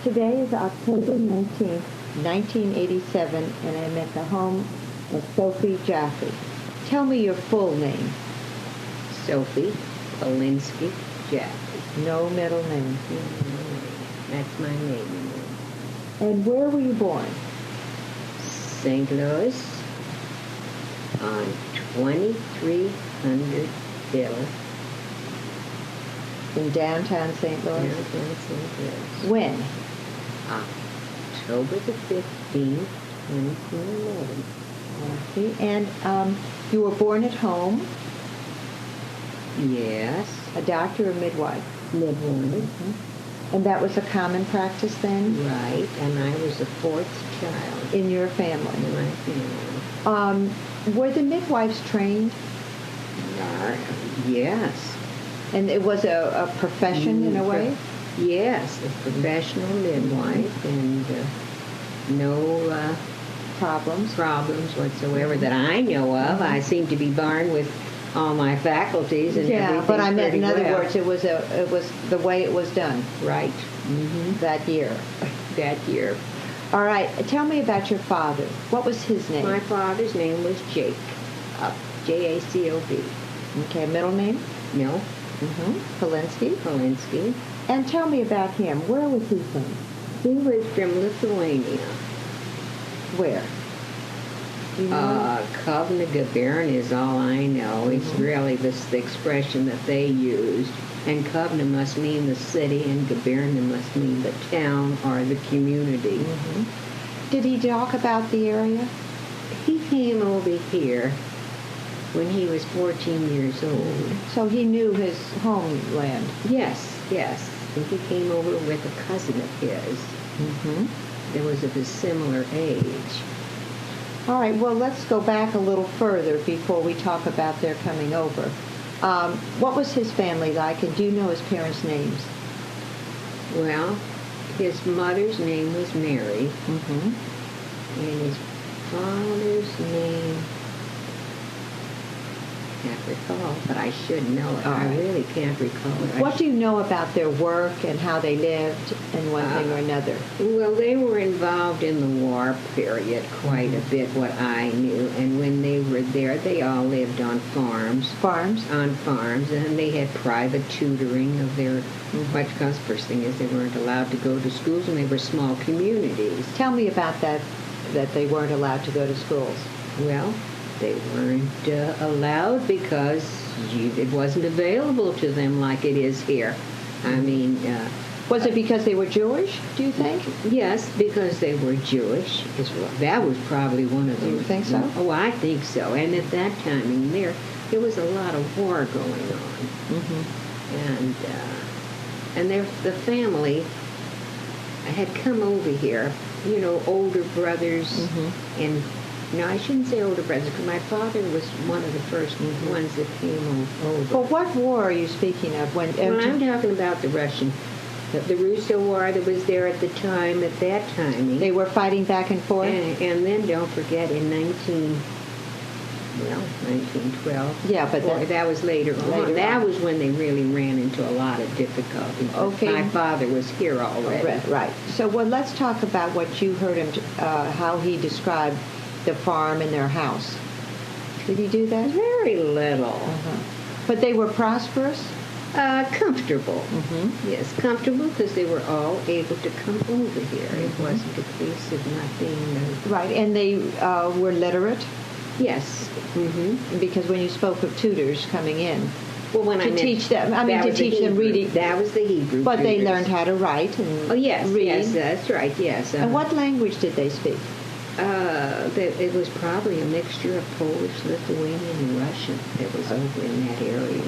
Today is October 19th, 1987, and I'm at the home of Sophie Jaffe. Tell me your full name. Sophie Polinsky Jaffe. No middle name. That's my name. And where were you born? St. Louis on 2300 Hill. In downtown St. Louis? Downtown St. Louis. When? October the 15th, 1911. Okay. And you were born at home? Yes. A doctor or midwife? Midwife. Mm-hmm. And that was a common practice then? Right, and I was the fourth child In your family? in my family. Were the midwives trained? Yes. And it was a profession in a way? Yes, a professional midwife, and no Problems? problems whatsoever that I know of. I seem to be born with all my faculties and Yeah, everything. but I meant, in other pretty well. words, it was the way it was done Right. that year. That year. All right, tell me about your father. What was his name? My father's name was Jake, Jacob. Okay, middle name? No, Polinsky. Polinsky. And tell me about him. Where was he from? He was from Lithuania. Where? Do you know? Kovna Gabarin is all I know. It's really the expression that they used. And Kovna must mean the city, and Gabarin must mean the town or the community. Did he talk about the area? He came over here when he was 14 years old. So he knew his homeland. Yes. And he came over with a cousin of his. That was of a similar age. All right, well, let's go back a little further before we talk about their coming over. What was his family like, and do you know his parents' names? Well, his mother's name was Mary, and his father's name, I can't recall, but I should know it. All right. I really can't recall it. What do you know about their work and how they lived and one thing or another? Well, they were involved in the war period quite a bit, what I knew. And when they were there, they all lived on farms. Farms? On farms, and they had private tutoring of their, because first thing is they weren't allowed to go to schools, and they were small communities. Tell me about that they weren't allowed to go to schools. Well, they weren't allowed because it wasn't available to them like it is here. I mean... Was it because they were Jewish, do you think? Yes, because they were Jewish. That was probably one of them. You think so? Oh, I think so. And at that time, there was a lot of war going on. And the family had come over here, older brothers. And, I shouldn't say older brothers, because my father was one of the first ones that came over. Well, what war are you speaking of? Well, I'm talking about the Russian... The Russo War that was there at the time, at that time. They were fighting back and forth? And then don't forget in 1912. Yeah, but that was later on. That was when they really ran into a lot of difficulty. Okay. My father was here already. Right. So, let's talk about what you heard him, how he described the farm and their house. Did he do that? Very little. But they were prosperous? Comfortable. Yes, comfortable because they were all able to come over here. It wasn't a case of not being... Right, and they were literate? Yes. Because when you spoke of tutors coming in, well, when to teach them reading. That was the Hebrew. But they tutors. learned how to write and read. Yes, that's right, yes. And what language did they speak? It was probably a mixture of Polish, Lithuanian, and Russian that was over in that area.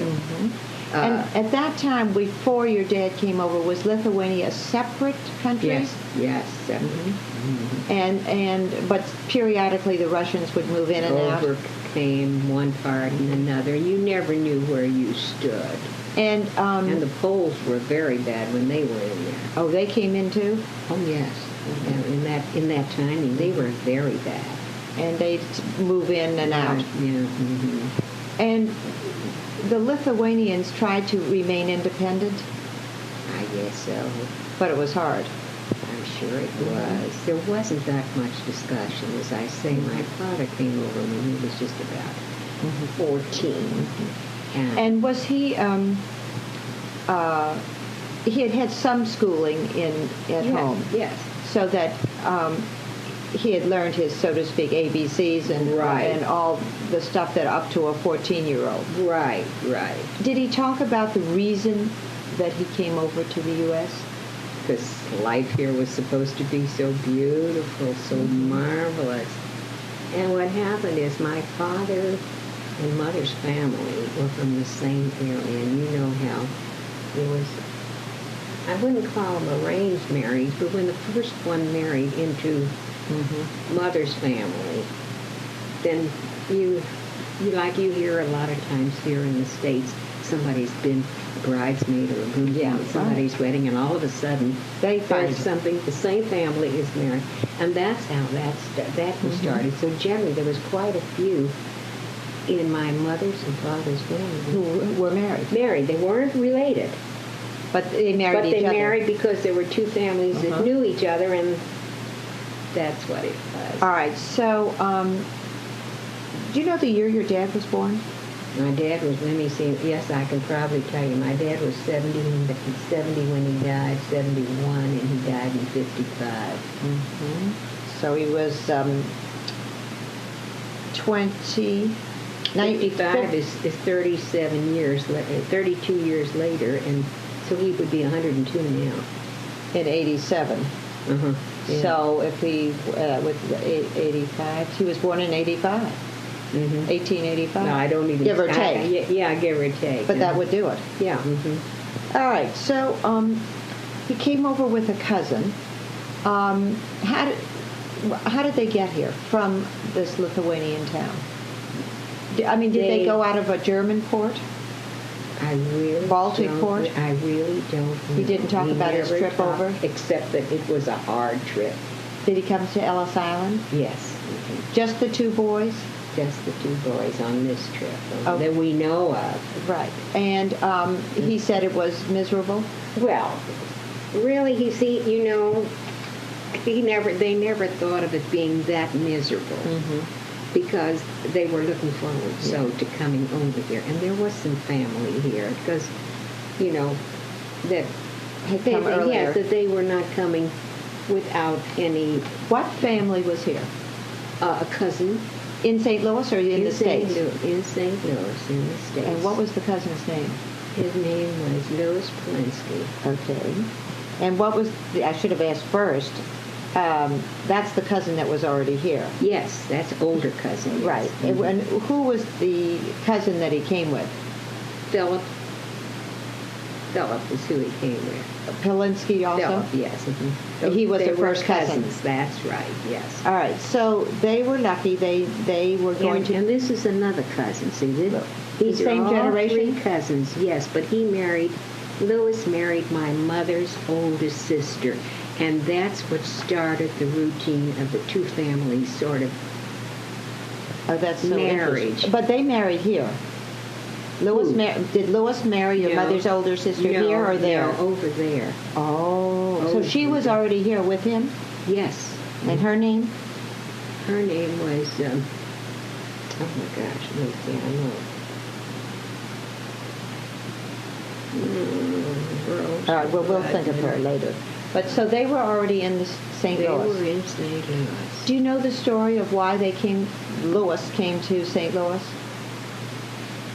And at that time, before your dad came over, was Lithuania a separate country? Yes, separate. But periodically the Russians would move in and out? Overcame one part and another. You never knew where you stood. And the Poles were very bad when they were in there. Oh, they came in too? Oh, yes. In that timing, they were very bad. And they'd move in and out. Yeah. And the Lithuanians tried to remain independent? I guess so. But it was hard. sure it was. There wasn't that much discussion. As I say, my father came over when he was just about 14. And was he he had some schooling at home? Yes. So that he had learned his, so to speak, ABCs and all the stuff that up to a 14-year-old. Right. Did he talk about the reason that he came over to the U.S.? Because life here was supposed to be so beautiful, so marvelous. And what happened is my father and mother's family were from the same area, and you know how it was, I wouldn't call them arranged marriage, but when the first one married into mother's family, then you hear a lot of times here in the States, somebody's been a bridesmaid or a groom at somebody's wedding, and all of a sudden They find there's something, the same family is married, and that's how that was started. So generally there was quite a few in my mother's and father's family who were married. They weren't related, But they married but each they other. married because there were two families that knew each other, and that's what it was. All right. So, do you know the year your dad was born? My dad was, let me see, yes, I can probably tell you. My dad was 70 when he died, 71, and he died in 55. So he was 20... 55 is 37 years, 32 years later, and so he would be 102 now. in 87. Yeah. So if he, with 85, he was born in 85, 1885. No, I don't even... Give or take. Yeah, give or take. But that would do it. Yeah. All right, so he came over with a cousin. How did they get here from this Lithuanian town? Did they go out of a German port? I really Baltic don't, port? I really don't know. He didn't talk about his never trip talked, over? except that it was a hard trip. Did he come to Ellis Island? Yes. Just the two boys? Just the two boys on this trip Okay. that we know of. Right. And he said it was miserable? Well, really, they never thought of it being that miserable. Because they were looking forward to coming over here. And there was some family here because, that Had come earlier. yes, that they were not coming without any... What family was here? a cousin. In St. Louis or in the States? In St. Louis, in the States. And what was the cousin's name? His name was Louis Polinsky. Okay. And what was, I should have asked first, that's the cousin that was already here. Yes, that's older cousin. Yes. Right. And who was the cousin that he came with? Philip is who he came with. Polinsky also? Philip, yes. He was They the were first cousin. cousins. That's right, yes. All right. So they were lucky. They were going And this is another cousin. See, these The same are all generation? three cousins, yes. But Louis married my mother's oldest sister. And that's what started the routine of the two families sort of that's so marriage. interesting. But they married here. Did Louis marry your mother's older sister here or there? No, over there. Oh, so she was already here with him? Yes. And her name? Her name was, oh my gosh, let me see, I know. All right, well, we'll think of her later. But so they were already in St. They Louis. were in St. Louis. Do you know the story of why Louis came to St. Louis?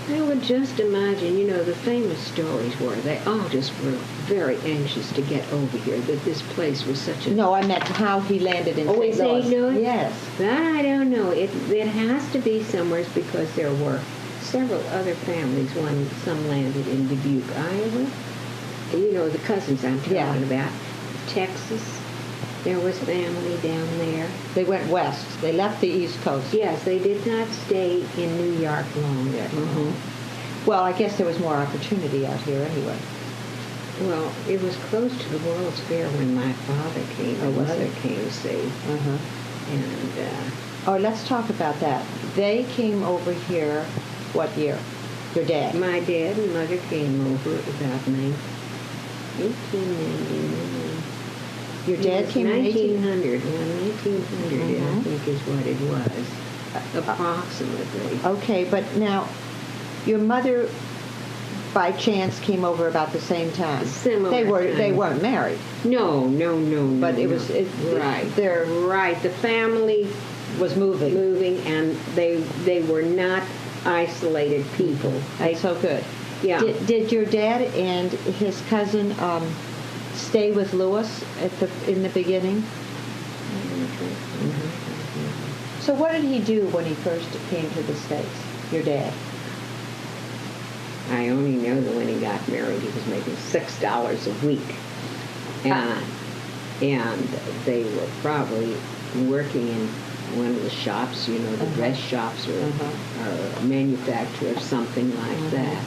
I would just imagine, the famous stories were they all just were very anxious to get over here, that this place was such a... No, I meant how he landed in Oh, St. in Louis. St. Louis? Yes. That I don't know. It has to be somewhere because there were several other families. Some landed in Dubuque, Iowa. The cousins I'm talking about. Texas. There was family down there. They went west. They left the East Coast. Yes, they did not stay in New York long at all. Well, I guess there was more opportunity out here anyway. Well, it was close to the World's Fair when my father came. My mother came, see. And let's talk about that. They came over here what year? Your dad? My dad and mother came over about 1899. Your dad came in 1900. Yeah, 1900, I Mhm. think is what it was, approximately. Okay, but now, your mother, by chance, came over about the same time. Similar They time. weren't married, No. but it no. was Right. Their Right. The family was moving. and they were not isolated people. That's so good. Yeah. Did your dad and his cousin stay with Lewis in the beginning? So what did he do when he first came to the States? Your dad. I only know that when he got married, he was making $6 a week, and they were probably working in one of the shops, the dress shops or a manufacturer or something like that.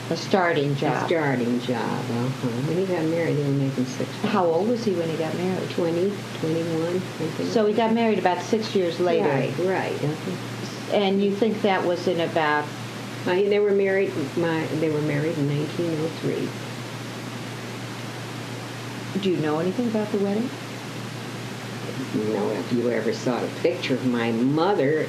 A starting job. A starting job. When he got married, they were making $6. How old was he when he got married? 20, 21, something. So he got married about 6 years later. Right. And you think that was in about... They were married. They were married in 1903. Do you know anything about the wedding? If you ever saw a picture of my mother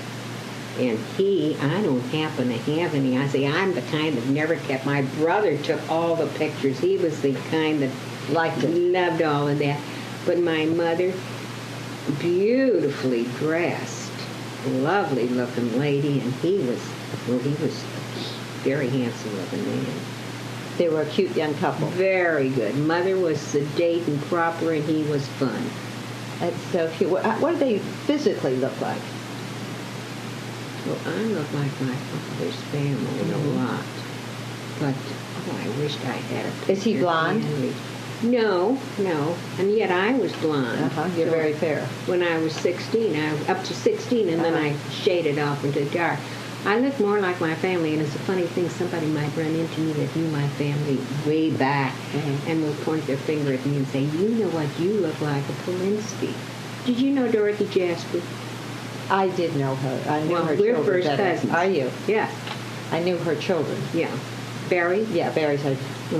and he, I don't happen to have any. I say I'm the kind that never kept. My brother took all the pictures. He was the kind that Liked it. loved all of that. But my mother, beautifully dressed, lovely looking lady, and he was very handsome looking man. They were a cute young couple. Very good. Mother was sedate and proper, and he was fun. That's so cute. What did they physically look like? Well, I look like my father's family a lot. But, I wished I had a picture. Is he blonde? No. And yet I was blonde. You're So very fair. When I was 16, up to 16, and then I shaded off into dark. I look more like my family, and it's a funny thing. Somebody might run into me that knew my family way back, and will point their finger at me and say, "You know what? You look like a Polinsky." Did you know Dorothy Jasper? I did know her. I knew Well, her we're children. first cousins. Are you? Yes. I knew her children. Yeah. Barry? Yeah, Barry's had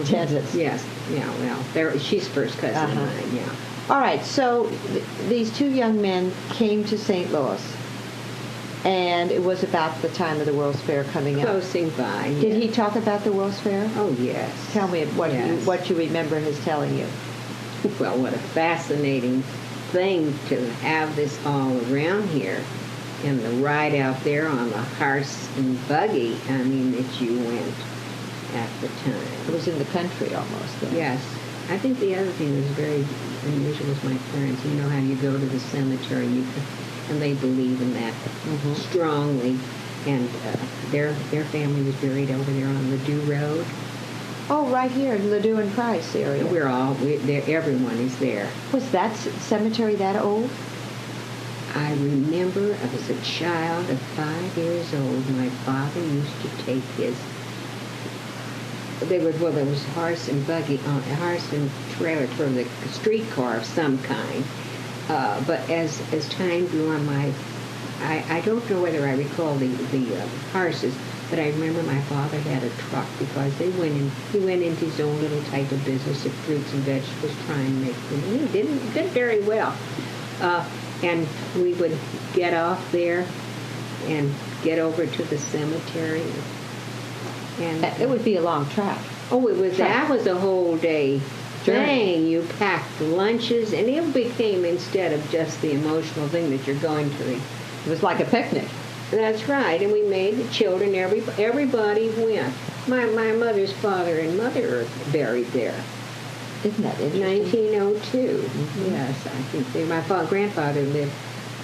dentists. Yes. Yeah, well, she's first cousin of mine, yeah. All right, so these two young men came to St. Louis, and it was about the time of the World's Fair coming up. Closing by, Did he yes. talk about the World's Fair? Oh, yes. Tell me Yes. what you remember his telling you. Well, what a fascinating thing to have this all around here. And the ride out there on the horse and buggy, that you went at the time. It was in the country almost. Then. Yes. I think the other thing that was very unusual was my parents. You know how you go to the cemetery and they believe in that strongly. And their family was buried over there on Ladue Road. Oh, right here in Ladue and Price area. Everyone is there. Was that cemetery that old? I remember I was a child of 5 years old. My father used to take there was horse and buggy, horse and trailer for the streetcar of some kind. But as time grew on, I don't know whether I recall the horses, but I remember my father had a truck because he went into his own little type of business of fruits and vegetables, trying to make them. And he did very well. And we would get off there and get over to the cemetery. And It would be a long track. that was a whole day thing. You packed lunches, and it became, instead of just the emotional thing that you're going to the... It was like a picnic. That's right, and we made the children, everybody went. My mother's father and mother are buried there. Isn't that interesting? 1902. Yes, I think my grandfather lived,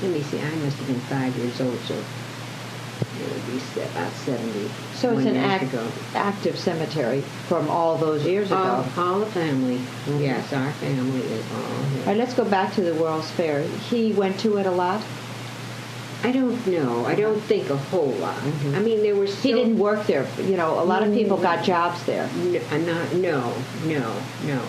let me see, I must have been 5 years old, so it would be about 70. So it's an active cemetery from all those years ago. All the family. Yes, our family is all here. All right, let's go back to the World's Fair. He went to it a lot? I don't know. I don't think a whole lot. There were He didn't work there. A lot of people got jobs there. No.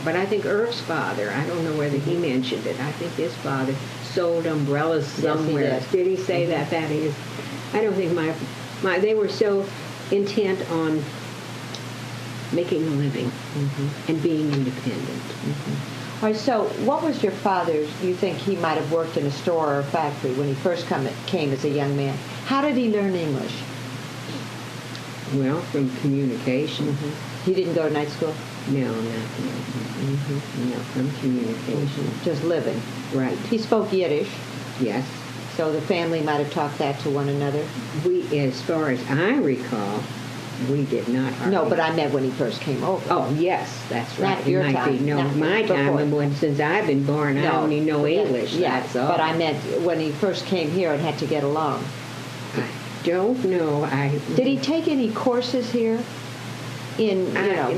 But I think Irv's father, I don't know whether he mentioned it. I think his father sold umbrellas somewhere. Yes, he did. Did he say that? That is. I don't think they were so intent on making a living and being independent. All right, so what was your father's, you think he might have worked in a store or a factory when he first came as a young man? How did he learn English? Well, from communication. He didn't go to night school? No, nothing. No, from communication. Just living. Right. He spoke Yiddish, Yes. so the family might have talked that to one another. We, as far as I recall, we did not hardly. No, but I meant when he first came over. Oh, yes, that's right. Not your it might time. Be. No, Not my before. time, and when, since I've been born, I only know English. Yeah, That's all. but I meant when he first came here and had to get along. I don't know. Did he take any courses here in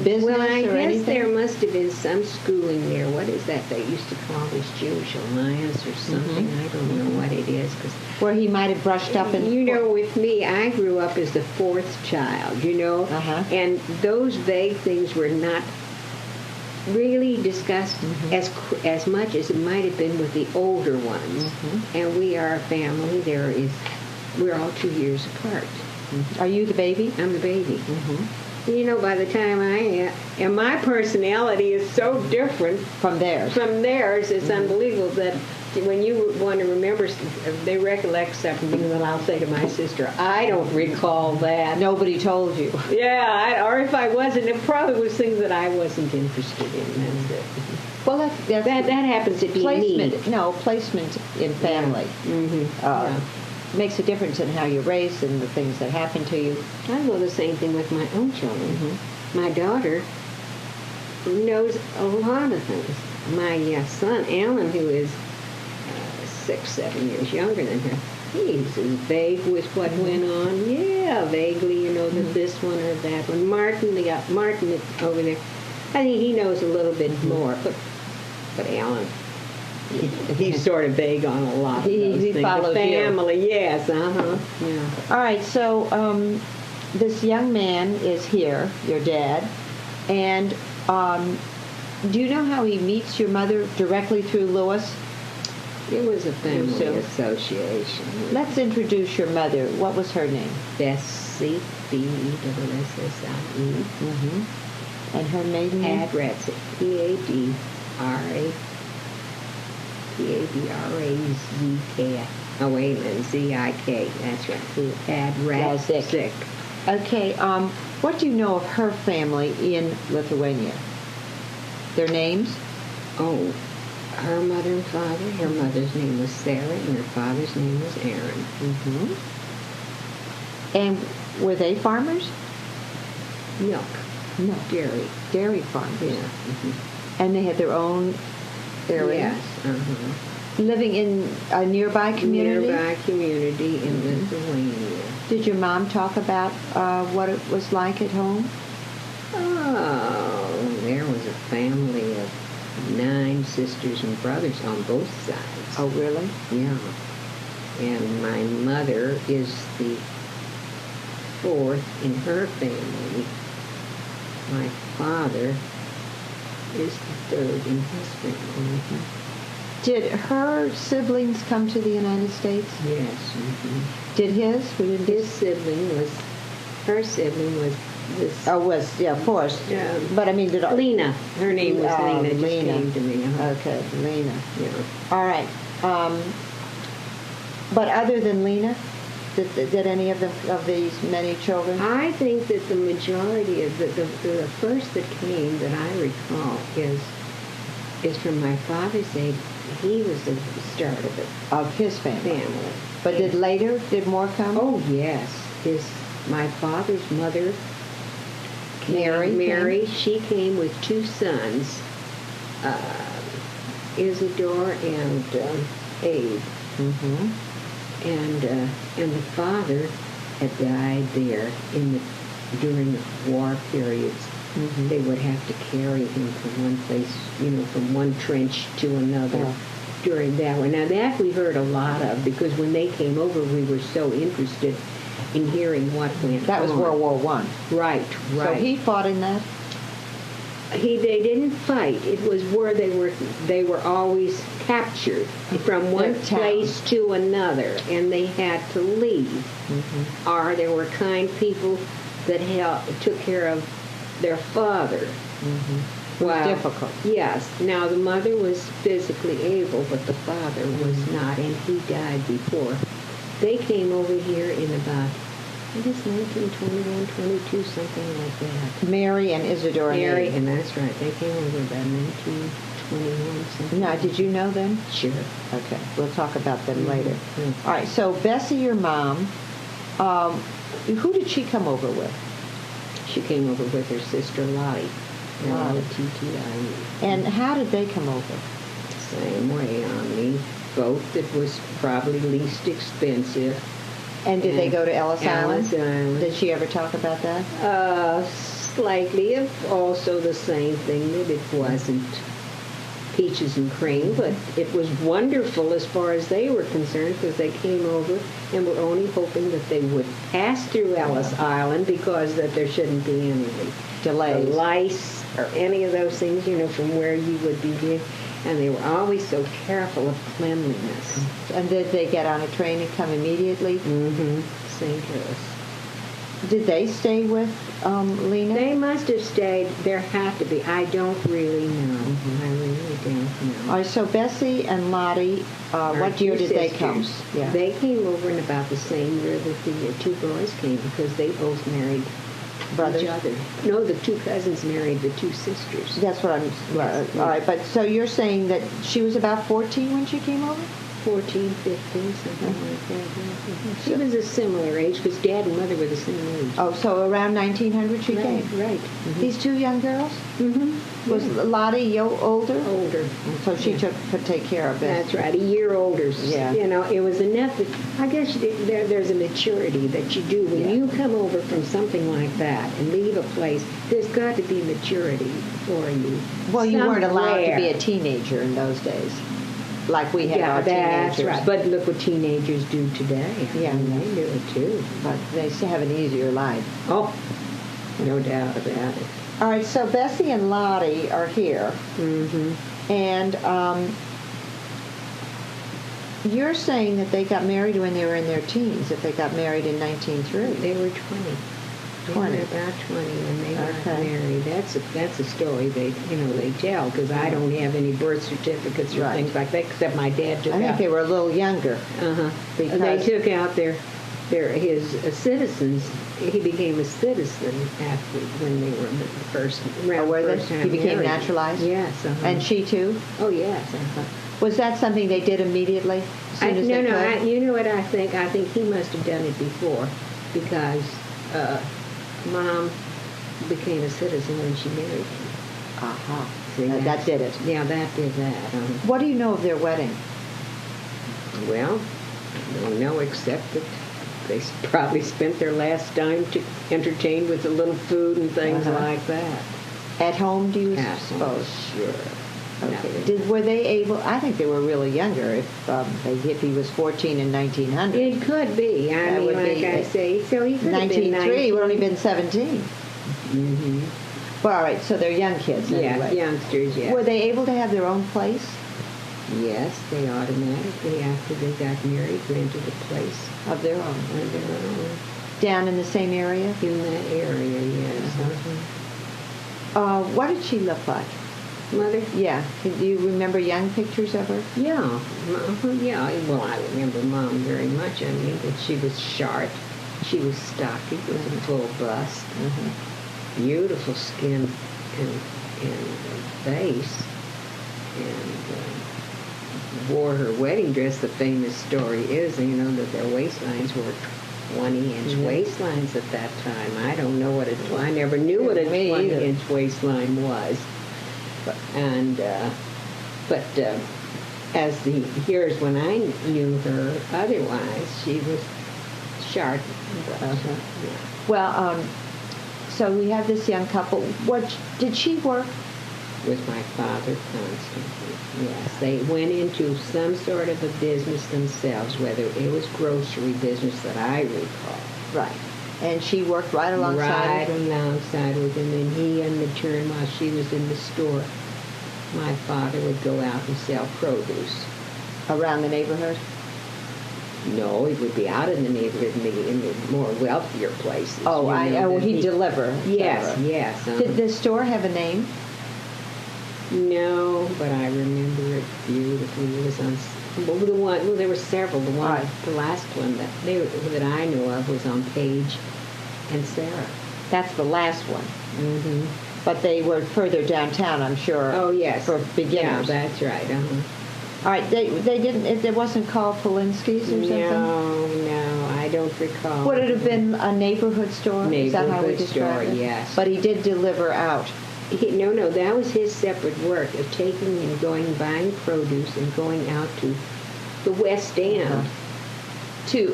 business well, I or guess anything? there must have been some schooling there. What is that they used to call this Jewish Alliance or something? I don't know what it is. Where he might have brushed up and... With me, I grew up as the fourth child, and those vague things were not really discussed as much as it might have been with the older ones. And we are a family. We're all 2 years apart. Are you the baby? I'm the baby. By the time and my personality is so different From theirs. It's unbelievable that when you want to remember, they recollect something, then I'll say to my sister, I don't recall that. Nobody told you. Yeah, or if I wasn't, it probably was things that I wasn't interested in. That's it. Well, that happens to be placement. me. No, placement in family. Makes a difference in how you're raised and the things that happen to you. I do the same thing with my own children. My daughter knows a lot of things. My son, Alan, who is 6-7 years younger than her, he's as vague with what went on. Yeah, vaguely, that this one or that one. Martin is over there. I think he knows a little bit more, but Alan, he's sort of vague on a lot of those He things. follows the family, yes, yeah. All right, so this young man is here, your dad, and do you know how he meets your mother directly through Lewis? It was a family So- association. Let's introduce your mother. What was her name? Bessie, B-E-S-S-I-E. And her maiden name? Adratzik, P-A-D-R-A-Z-K. Oh, wait a minute, Z-I-K. That's right. Adratzik. Okay, what do you know of her family in Lithuania? Their names? Oh, her mother and father. Her mother's name was Sarah, and her father's name was Aaron. And were they farmers? Milk. No. Dairy. Dairy farmers. Yeah. And they had their own area? Yes. Living in a nearby community? Nearby community in Lithuania. Did your mom talk about what it was like at home? Oh, there was a family of 9 sisters and brothers on both sides. Oh, really? Yeah. And my mother is the 4th in her family. My father is the 3rd in his family. Did her siblings come to the United States? Yes. Did his? We didn't Her sibling was this. Oh, of course. Yeah. But I mean, did Lena. Her name was Lena. It just Lena. came to me. Okay, Lena. Yeah. All right. But other than Lena, did any of these many children? I think that the majority of the first that came that I recall is from my father's age. He was the start of it. Of his family. But Yes. did more come? Oh yes, my father's mother, Mary she came with 2 sons, Isidore and Abe. And the father had died there during the war periods. They would have to carry him from one place, from one trench to another during that one. Now that we heard a lot of, because when they came over, we were so interested in hearing what went on. That was World War I. Right. So he fought in that? They didn't fight. It was where they were always captured from one place to another, and they had to leave. Or there were kind people that took care of their father. Well, difficult. Yes. Now, the mother was physically able, but the father was not, and he died before. They came over here in about, I guess, 1921, 22, something like that. Mary and Isidore. Mary, Hayes. and that's right. They came over about 1921, something. Now, did you know them? Sure. Okay, we'll talk about them later. Mhm. All right, so Bessie, your mom, who did she come over with? She came over with her sister Lottie. Lottie. And how did they come over? Same way on the boat that was probably least expensive. And did they go to Ellis Ellis Island? Island. Did she ever talk about that? Slightly, also the same thing, that it wasn't peaches and cream, but it was wonderful as far as they were concerned, because they came over and were only hoping that they would pass through Ellis Island, because that there shouldn't be any Delays. lice or any of those things, from where you would be. And they were always so careful of cleanliness. And did they get on a train and come immediately? Mm-hmm. St. Louis. Did they stay with Lena? They must have stayed. There had to be. I don't really know. I really don't know. All right, so Bessie and Lottie, Our what year two did they come? sisters. Yeah. They came over in about the same year that the two boys came, because they both married Brothers? each other. No, the two cousins married the two sisters. That's what I'm. Yes. All right, but so you're saying that she was about 14 when she came over? 14, 15, something like that. Yeah. She was a similar age, because Dad and Mother were the same age. Oh, so around 1900 she right, came. right. These two young girls? Mm-hmm. Was Lottie older? Older. So she Yeah. could take care of it. That's right, a year older. Yeah. It was enough that, I guess there's a maturity that you do. When Yeah. you come over from something like that and leave a place, there's got to be maturity for you. Well, you weren't allowed to be Somewhere. a teenager in those days, like we had our that's teenagers. right. But look what teenagers do today. Yeah. They do it too. But they still have an easier life. Oh, no doubt about it. All right, so Bessie and Lottie are here, Mm-hmm. and you're saying that they got married when they were in their teens, that they got married in 1903. They were 20. They 20. were about 20 when they got Okay. married. That's a story they tell, because I don't have any birth certificates or Right. things like that, except my dad took I think out. they were a little younger. Uh-huh. Because- They took out his citizens. He became a citizen after when they were first. Oh, were they? first time He became married. naturalized? Yes. Uh-huh. And she too? Oh yes. Uh-huh. Was that something they did immediately? As soon as they could? You know what I think? I think he must have done it before, because Mom became a citizen when she married him. Aha. See, That did it. Yeah, that did that. What do you know of their wedding? Well, I don't know, except that they probably spent their last dime to entertain with a little food and things Uh-huh. like that. At home, do you At home, suppose? Sure. Okay. Were they able? I think they were really younger. If he was 14 in 1900, It could be. I That mean, would like be I say, so he could have been 1903 he would only been 17. Mm-hmm. Well, all right. So they're young kids Yeah, anyway. youngsters, yeah. Were they able to have their own place Yes, they automatically, after they got married, rented a place of their own on their own. down in the same area? In that area, yes. What did she look like? Mother? Yeah. Do you remember young pictures of her? Yeah. Yeah. Well, I remember Mom very much. I mean, that she was sharp. She was stocky with a full bust. Beautiful skin and face. And wore her wedding dress. The famous story is, that their waistlines were 20-inch waistlines at that time. I don't know what I never knew what a 20-inch waistline was. But as the years when I knew her, otherwise she was sharp. Well, so we have this young couple. What did she work? With my father constantly. Yes, they went into some sort of a business themselves, whether it was grocery business that I recall. Right. And she worked right alongside with him, and he, in return, while she was in the store, my father would go out and sell produce. around the neighborhood? No, he would be out in the neighborhood, in the more wealthier places. He'd deliver. Yes, yes. Did the store have a name? No, but I remember it beautifully. It was on the one. Well, there were several. The one, Right. the last one that I know of was on Paige and Sarah. That's the last one. Mm-hmm. But they were further downtown, I'm sure. Oh yes, For beginners. Yeah, that's right. Uh-huh. All right. They didn't. It wasn't called Polinsky's or something. No, I don't recall. Would it have been a neighborhood store? Is that how we Neighborhood describe store, it? yes. But he did deliver out. No, that was his separate work of taking and going, buying produce and going out to the West End. Uh-huh. To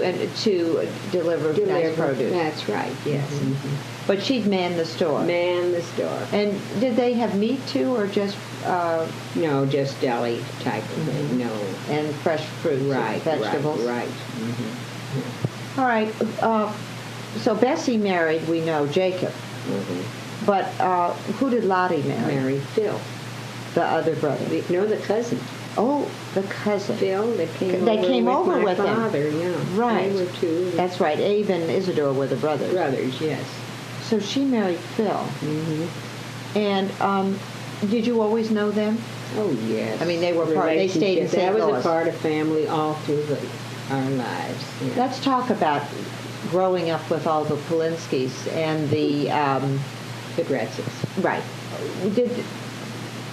deliver nice produce. That's right, yes. Mm-hmm. But she'd man the store. Man the store. And did they have meat too, or just No, just deli type of thing, no. and fresh fruits, Right, and vegetables? Right. Mm-hmm. All right. So Bessie married, we know, Jacob. Mm-hmm. But who did Lottie marry? Married Phil. The other brother. The cousin. Oh, the cousin. Phil, that came They over came with over my with him. father, yeah. Right. They were two. That's right. Abe and Isidore were the brothers. Brothers, yes. So she married Phil. Mm-hmm. And did you always know them? Oh, yes. I mean, they were part. They stayed in St. That Louis. was a part of family all through our lives. Yeah. Let's talk about growing up with all the Polinskys and the Pedrazzis. right. Did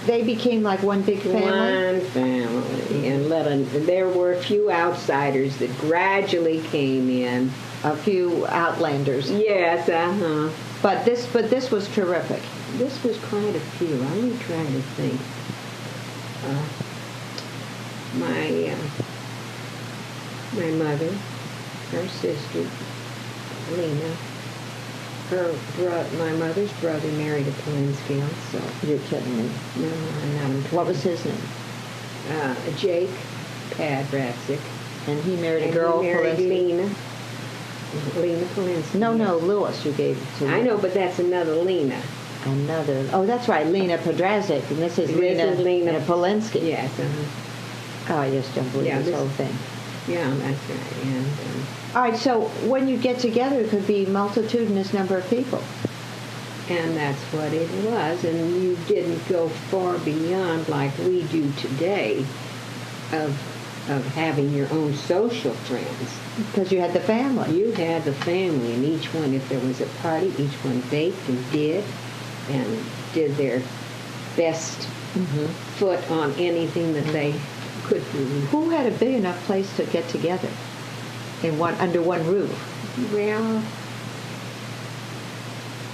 they became like one big family? One family, and there were a few outsiders that gradually came in. A few outlanders. Yes, But this was terrific. This was quite a few. Let me try to think. My mother, her sister, Lena, my mother's brother married a Polinsky also. You're kidding me. No, I'm not. What was his name? Jake Padratzik. And he married a And girl. he married Polinsky? Lena Polinsky. No, Lewis. You gave it to. I know, but that's another Lena. Another. Oh, that's right, Lena Podrazek, and this is Lena Polinsky. Yes. Oh, I just don't believe this whole thing. Yeah, that's right. And all right, so when you get together, it could be multitudinous number of people. and that's what it was. And you didn't go far beyond like we do today of having your own social friends. Because you had the family. You had the family, and each one, if there was a party, each one baked and did their best foot on anything that they could do. Who had a big enough place to get together under one roof? Well,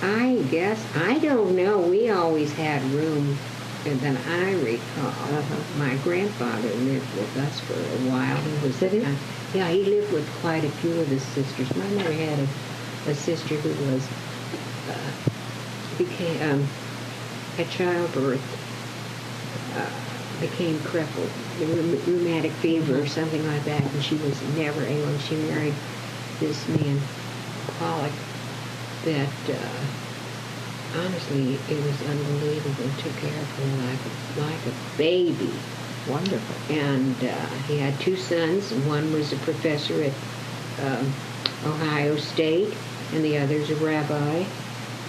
I guess, I don't know. We always had room that I recall. My grandfather lived with us for a while. Did he? Yeah, he lived with quite a few of his sisters. My mother had a sister who was became at childbirth became crippled, rheumatic fever or something like that, and she was never able. She married this man, Pollock, that honestly, it was unbelievable. Took care of her like a baby. Wonderful. And he had two sons. One was a professor at Ohio State, and the other's a rabbi.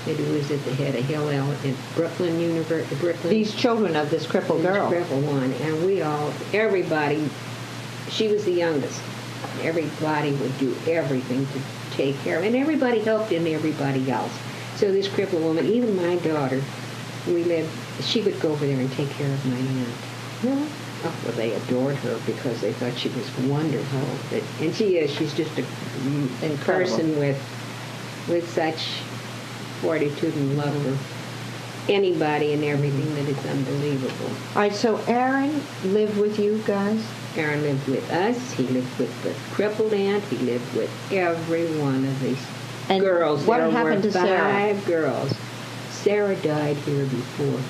And he was at the head of Hillel at Brooklyn University. These children of this crippled girl. Crippled one. And everybody, she was the youngest. Everybody would do everything to take care of, and everybody helped in everybody else. So this crippled woman, even my daughter, she would go over there and take care of my aunt. Really? Oh, well, they adored her because they thought she was wonderful. And she is. She's just a person with such fortitude and love for anybody and everything that it's unbelievable. All right, so Aaron lived with you guys? Aaron lived with us. He lived with the crippled aunt. He lived with every one of these girls. What there happened were to Sarah? 5 girls. Sarah died here before,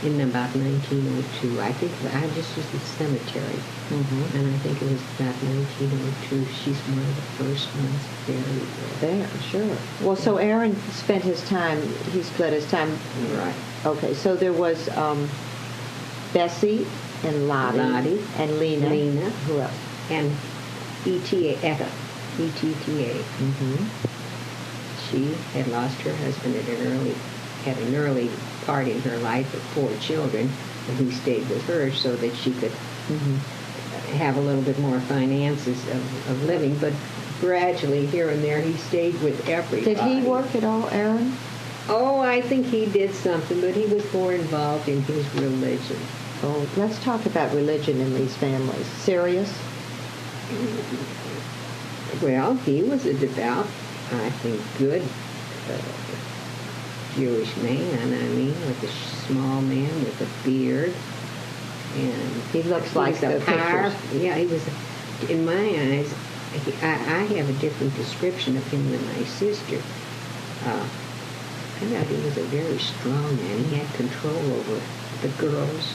in about 1902. I think this was the cemetery, and I think it was about 1902. She's one of the first ones buried There, sure. Well, so Aaron split his time. Right. Okay, so there was Bessie and Lottie and Lena. Who else? And Etta. ETTA. She had lost her husband at an early part in her life of 4 children, and he stayed with her so that she could have a little bit more finances of living. But gradually, here and there, he stayed with everybody. Did he work at all, Aaron? Oh, I think he did something, but he was more involved in his religion. Oh, let's talk about religion in these families. Serious? Well, he was a devout, I think, good Jewish man. I mean, with a small man with a beard, and He looks like the pictures. Yeah, he was. In my eyes, I have a different description of him than my sister. I thought he was a very strong man. He had control over the girls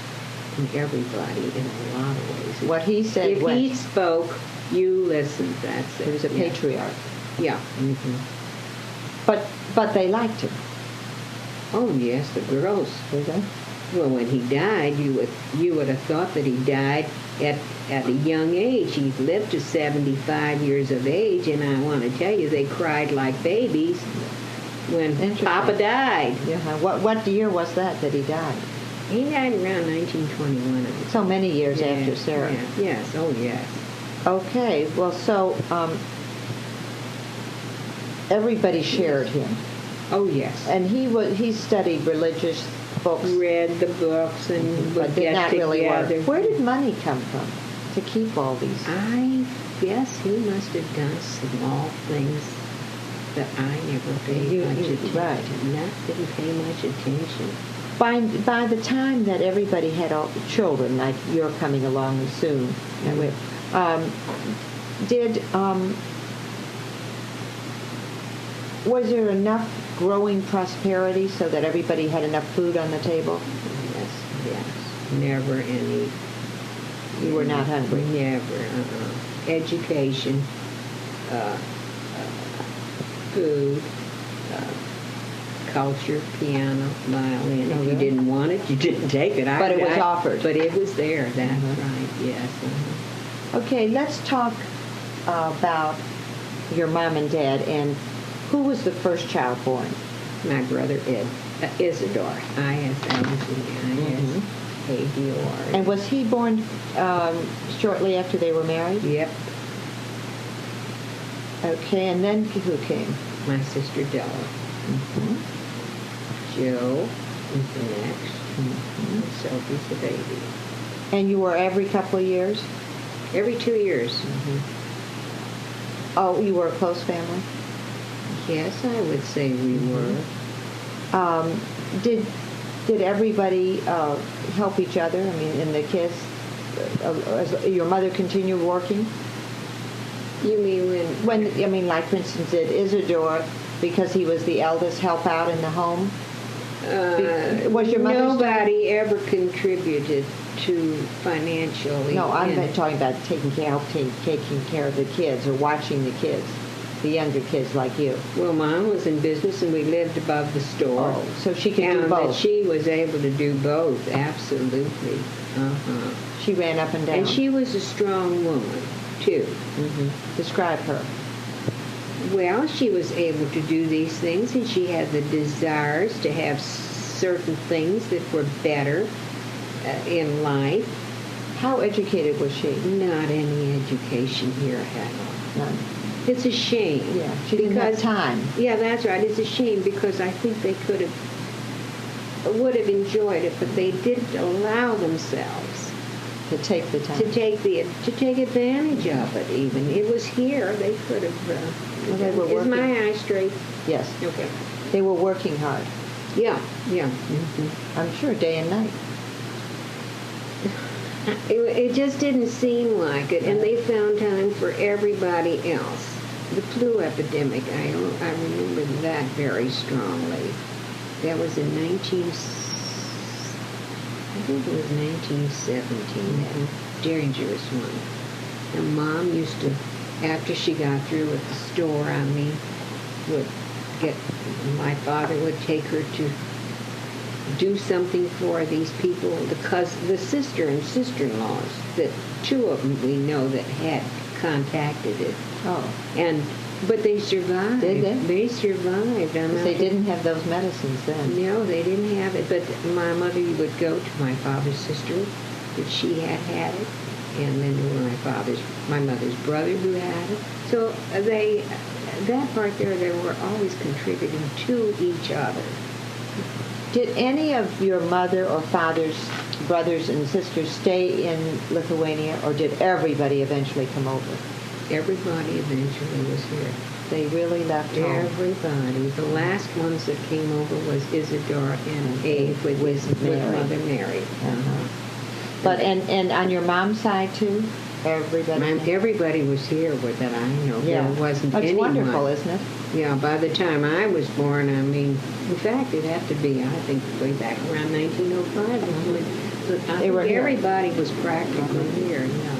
and everybody in a lot of ways. What he said If went. he spoke, you listened. That's it. He was a Yeah. patriarch. Yeah. But they liked him. Oh yes, the girls. Did they? Well, when he died, you would have thought that he died at a young age. He lived to 75 years of age, and I want to tell you, they cried like babies when Interesting. Papa died. Yeah. What year was that he died? He died around 1921. I think. So many years Yeah, after Sarah. yeah, yes, oh yes. Okay. Well, so everybody shared him, Oh yes. and he studied religious books, Read the books and but would did get not really work. together. Where did money come from to keep all these? I guess he must have done small things that I never paid much attention. right. Didn't pay much attention. By the time that everybody had all children, like you're coming along soon, did was there enough growing prosperity so that everybody had enough food on the table? Yes, yes. Never any. You were not hungry. Never. Education, food, culture, piano, violin. Oh, If you really? didn't want it, you didn't take it. But it was offered. But it was there. That's Mhm. right. Yes. Okay, let's talk about your mom and dad. And who was the first child born? My brother Isidore. I-S-I-D-I-S-A-D-O-R. And was he born shortly after they were married? Yep. Okay, and then who came? My sister Della. Joe is the next. And Sophie's the baby. And you were every couple of years? Every 2 years. Oh, you were a close family? Yes, I would say we were. Did everybody help each other? I mean, and the kids? Your mother continued working? You mean when? Like for instance, did Isidore, because he was the eldest, help out in the home? Was your mother Nobody ever contributed to financially. No, I'm not talking about taking care of the kids or watching the kids, the younger kids like you. Well, Mom was in business and we lived above the store. Oh, so she could and do both. That she was able to do both, absolutely. She ran up and down. And she was a strong woman, too. Describe her. Well, she was able to do these things, and she had the desires to have certain things that were better in life. How educated was she? Not any education here at all. None. It's a shame. Yeah, she didn't have time. Yeah, that's right. It's a shame because I think they would have enjoyed it, but they didn't allow themselves To take the time. to take advantage of it. Even it was here, they could have. Well, they were is working. my eye straight? Yes. Okay. They were working hard. Yeah, yeah. I'm sure day and night. It just didn't seem like it, and they found time for everybody else. The flu epidemic, I remember that very strongly. That was in I think it was 1917, that dangerous one. And Mom used to, after she got through at the store, my father would take her to do something for these people, the sister and sister-in-laws, that two of them we know that had contacted it. Oh. And But they survived. Did they? They survived. They didn't have those medicines then. No, they didn't have it. But my mother would go to my father's sister, that she had it, and then there were my mother's brother who had it. So that part there, they were always contributing to each other. Did any of your mother or father's brothers and sisters stay in Lithuania, or did everybody eventually come over? Everybody eventually was here. They really left home. Everybody. The last ones that came over was Isadora and Abe with Mother Mary. Uh-huh. But and on your mom's side too, everybody. Everybody was here that I know. Yeah, there wasn't that's anyone. wonderful, isn't it? Yeah. By the time I was born, I mean, in fact, it had to be, I think, way back around 1905. I think everybody was practically here. Yeah.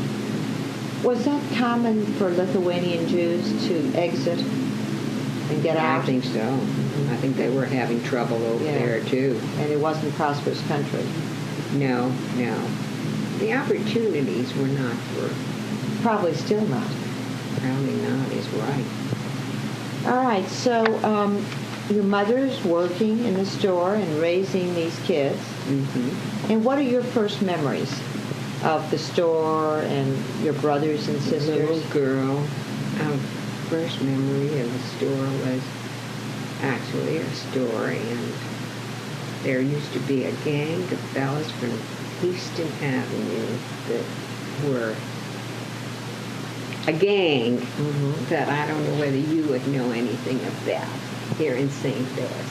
Was that common for Lithuanian Jews to exit and get out? I think so. I think they were having trouble over there too. And it wasn't a prosperous country. No. The opportunities were not for... Probably still not. Probably not is right. All right, so your mother's working in the store and raising these kids. Mm-hmm. And what are your first memories of the store and your brothers and sisters? Little girl, our first memory of the store was actually a store, and there used to be a gang of fellas from Easton Avenue that were a gang that I don't know whether you would know anything about here in St. Louis.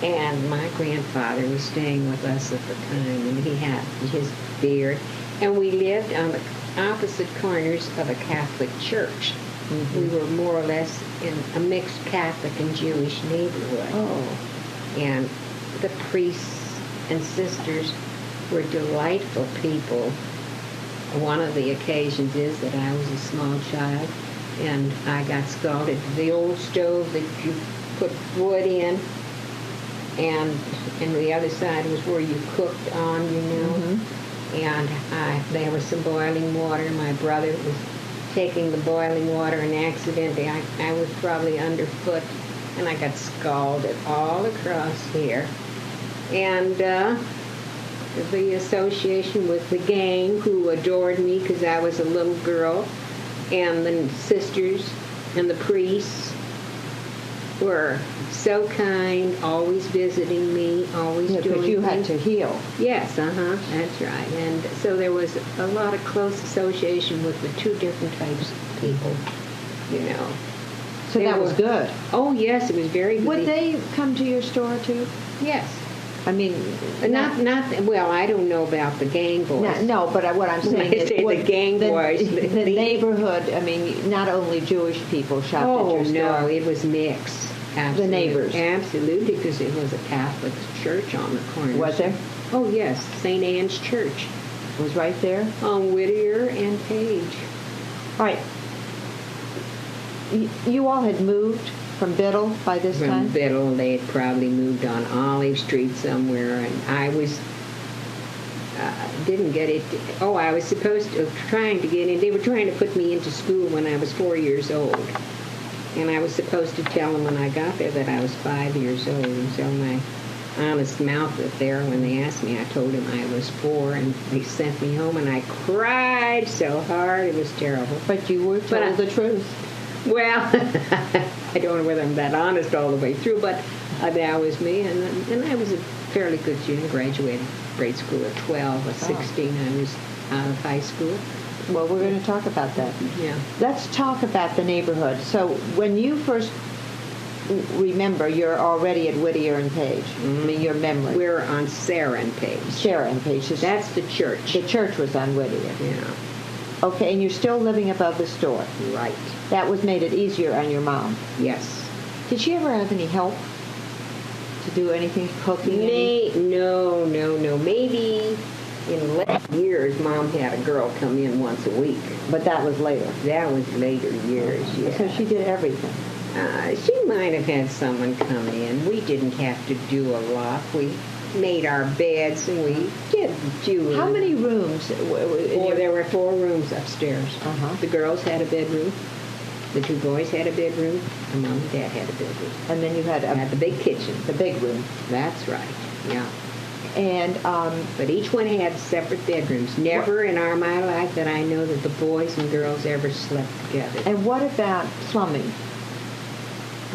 And my grandfather was staying with us at the time, and he had his beard, and we lived on the opposite corners of a Catholic church. Mm-hmm. We were more or less in a mixed Catholic and Jewish neighborhood. Oh. And the priests and sisters were delightful people. One of the occasions is that I was a small child, and I got scalded. The old stove that you put wood in, and the other side was where you cooked on, you know. Mm-hmm. And there was some boiling water. My brother was taking the boiling water, and accidentally I was probably underfoot, and I got scalded all across here. And the association with the gang, who adored me because I was a little girl, and the sisters and the priests were so kind, always visiting me, always doing because you had things. to heal. Yes, that's right. And so there was a lot of close association with the two different types of people, you know. So that was good. Oh, yes, it was very good. Would they come to your store too? Yes. I mean, not. Well, I don't know about the gang boys. No, but what I'm saying is the gang boys. The neighborhood. I mean, not only Jewish people shopped at your store. Oh no, it was mixed. Absolutely. The neighbors. Absolutely, because it was a Catholic church on the corner. Was there? Oh yes, St. Anne's Church. It was right there. On Whittier and Page. All right. You all had moved from Biddle by this time? From Biddle, they had probably moved on Olive Street somewhere, and I was didn't get it. Oh, I was trying to get in. They were trying to put me into school when I was 4 years old, and I was supposed to tell them when I got there that I was 5 years old. And so my honest mouth was there when they asked me. I told them I was 4, and they sent me home, and I cried so hard it was terrible. But you were told the truth. Well, I don't know whether I'm that honest all the way through, but that was me, and I was a fairly good student. Graduated grade school at 12. At 16, I was out of high school. Well, we're going to talk about that. Yeah. Let's talk about the neighborhood. So when you first remember, you're already at Whittier and Page. Mm-hmm. I mean, your memory. We're on Sarah and Page. Sarah and Page. That's the church. The church was on Whittier. Yeah. Okay, and you're still living above the store. Right. That was made it easier on your mom. Yes. Did she ever have any help to do anything, cooking? No. Maybe in later years, Mom had a girl come in once a week. But that was later. That was later years, yeah. So she did everything. She might have had someone come in. We didn't have to do a lot. We made our beds, and we did do. How many rooms? There were 4 rooms upstairs. Uh-huh. The girls had a bedroom, The two boys had a bedroom, and Mom and Dad had a bedroom. And then you had Had the big kitchen. the big room. That's right, yeah. And But each one had separate bedrooms. Never in my life that I know that the boys and girls ever slept together. and what about plumbing?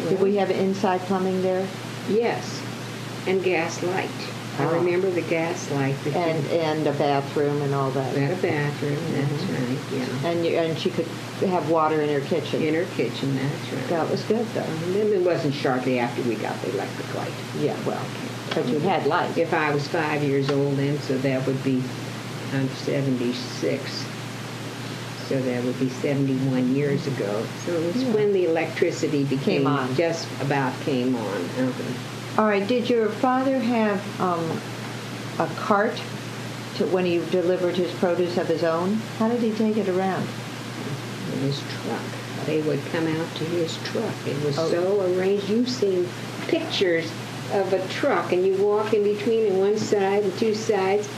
Did we have inside plumbing there? Yes, and gas light. Ah. I remember the gas light. And a bathroom and all that. We had a bathroom, that's right, yeah. And she could have water in her kitchen. In her kitchen, that's right. That was good, though. And then it wasn't shortly after we got the electric light. Yeah, well, but you had light. If I was 5 years old then, so that would be, I'm 76. So that would be 71 years ago. So it was Yeah. when the electricity Came on. just about came on. All right, did your father have a cart when he delivered his produce of his own? How did he take it around? In his truck. They would come out to his truck. It was Oh. so arranged. You've seen pictures of a truck, and you walk in between on one side and two sides,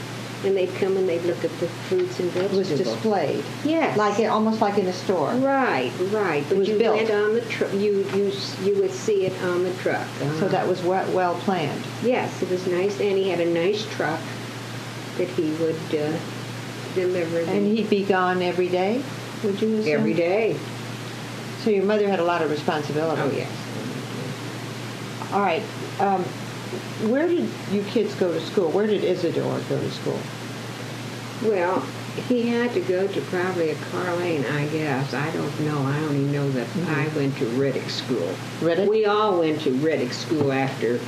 and they'd come and they'd look at the fruits and It was vegetables. displayed. Yes. Almost like in a store. Right. But was you built. went on the truck. You would see it on the truck. So that was well planned. Yes, it was nice, and he had a nice truck that he would deliver. And he'd be gone every day, would you assume? every day. So your mother had a lot of responsibility. Oh yes. All right. Where did you kids go to school? Where did Isidore go to school? Well, he had to go to probably a Carlane, I guess. I don't know. I only know that I went to Riddick School. Riddick? We all went to Riddick School after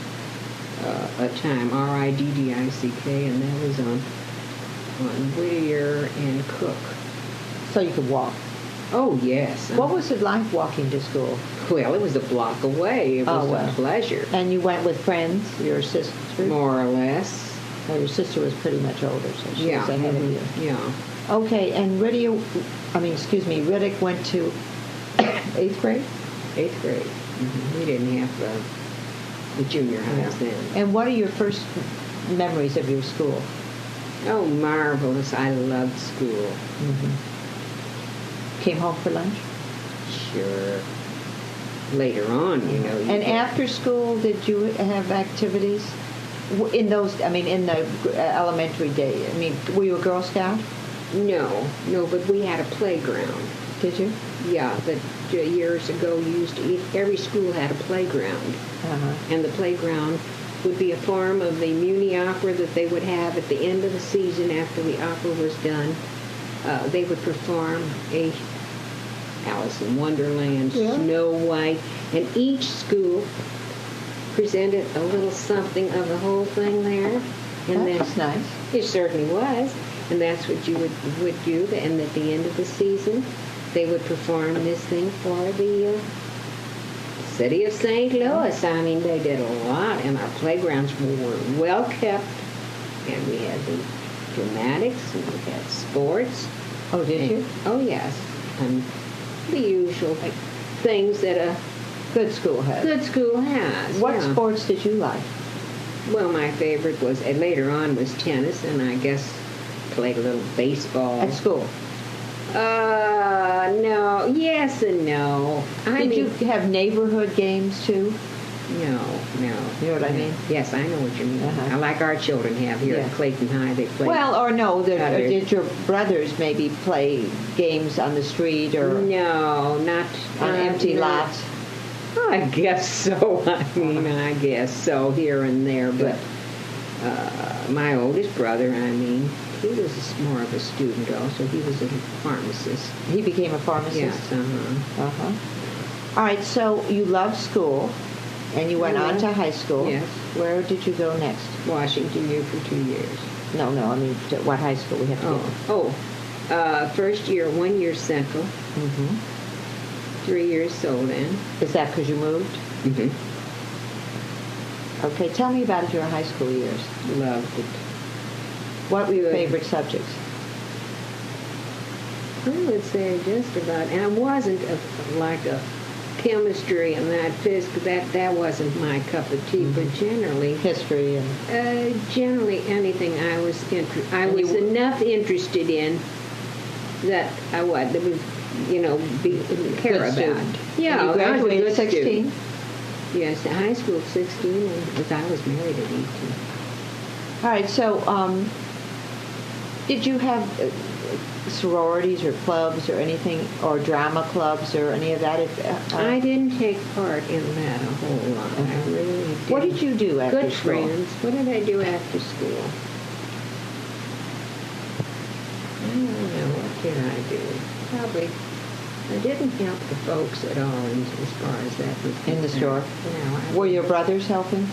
a time, Riddick, and that was on Whittier and Cook. So you could walk. Oh, yes. What was it like walking to school? Well, it was a block away. It was a pleasure, And you went with friends, your sister? more or less. Well, your sister was pretty much older, so she was ahead of you. Yeah. Okay, and Riddick went to 8th grade? 8th grade. We didn't have the junior highs then. And what are your first memories of your school? Oh, marvelous. I loved school. Came home for lunch? Sure. Later on, you know. And after school, did you have activities? In the elementary day? I mean, were you a Girl Scout? No, but we had a playground. Did you? Yeah, that years ago every school had a playground. Uh-huh. And the playground would be a form of the Muni Opera that they would have at the end of the season after the opera was done. They would perform a Alice in Wonderland, Yeah. Snow White, and each school presented a little something of the whole thing there. And That's nice. It certainly was. And that's what you would do. And at the end of the season, they would perform this thing for the city of St. Louis. I mean, they did a lot, and our playgrounds were well kept. And we had the dramatics, and we had sports. Oh, did you? Oh, yes. And the usual things that a Good school has. good school has. What yeah. sports did you like? Well, my favorite was, later on, was tennis, and I guess played a little baseball. At school? No. Yes and no. Did you have neighborhood games, too? No. You know what I mean? Yes, I know what you mean. Uh-huh. I like our children have here Yeah. at Clayton High. They play. Well, or no, Others. did your brothers maybe play games on the street or No, not on empty not- lots? I guess so. I guess so here and there. But my oldest brother, he was more of a student also. He was a pharmacist. He became a pharmacist? Yes, Uh-huh. All right, so you loved school, and you went on to high school. Yes. Where did you go next? Washington U for 2 years. No, I mean, to what high school we have to go? First year, 1 year Central, Mm-hmm. 3 years Solon. Is that because you moved? Mm-hmm. Okay, tell me about your high school years. Loved it. What were your Good. favorite subjects? I would say just about, and I wasn't like a chemistry and that physics, that wasn't my cup of tea, but generally History and... generally anything I was And enough interested in that I what that was, care Good about. student. Yeah, And you I was a graduated good at 16? student. Yes, high school at 16, and because I was married at 18. All right, so did you have sororities or clubs or anything, or drama clubs or any of that? I didn't take part in that a whole lot. I really didn't. What did you do after Good school? friends. What did I do after school? I don't know. What did I do? Probably. I didn't help the folks at all as far as that was concerned. In the store? No. Were your brothers helping?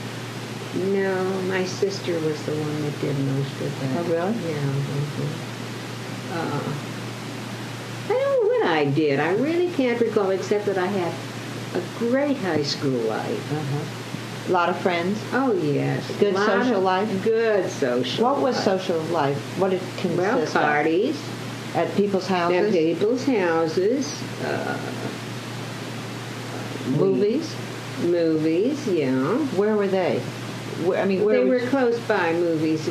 No, my sister was the one that did most of that. Oh, really? Yeah. I don't know what I did. I really can't recall, except that I had a great high school life. A lot of friends? Oh, yes. Good social life? Good social What was life. social life? What did it consist Well, of? parties. At people's At houses? people's houses. Movies? Movies, yeah. Where were they? Where They would were you- close by movies.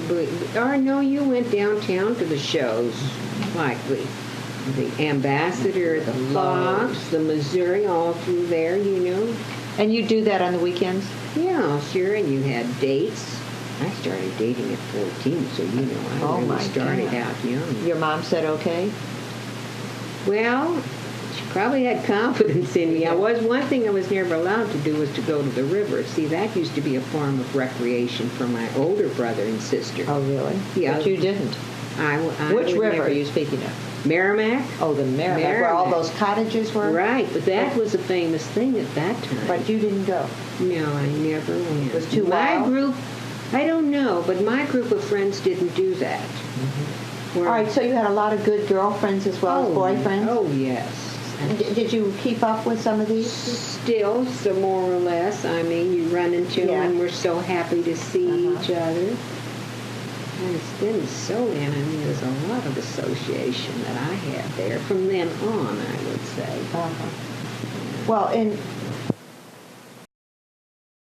Or no, you went downtown to the shows, like the Ambassador, the Fox, the Missouri, all through there, And you do that on the weekends? Yeah, sure, and you had dates. I started dating at 14, so I Oh, really my started God. out young. Your mom said okay? Well, she probably had confidence in me. One thing I was never allowed to do was to go to the river. See, that used to be a form of recreation for my older brother and sister. Oh, really? Yeah. But you didn't. I Which would river never- are you speaking of? Merrimack? Oh, the Merrimack, where all Merrimack. those cottages were? Right, but that was a famous thing at that time. But you didn't go. No, I never went. It was too my wild? group, I don't know, but my group of friends didn't do that. All right, so you had a lot of good girlfriends as well as boyfriends? Oh, yes. And did you keep up with some of these? Still, so more or less. I mean, you run into them and we're so happy to see each other. And it's been so in. I mean, there's a lot of association that I had there from then on, I would say. Well, in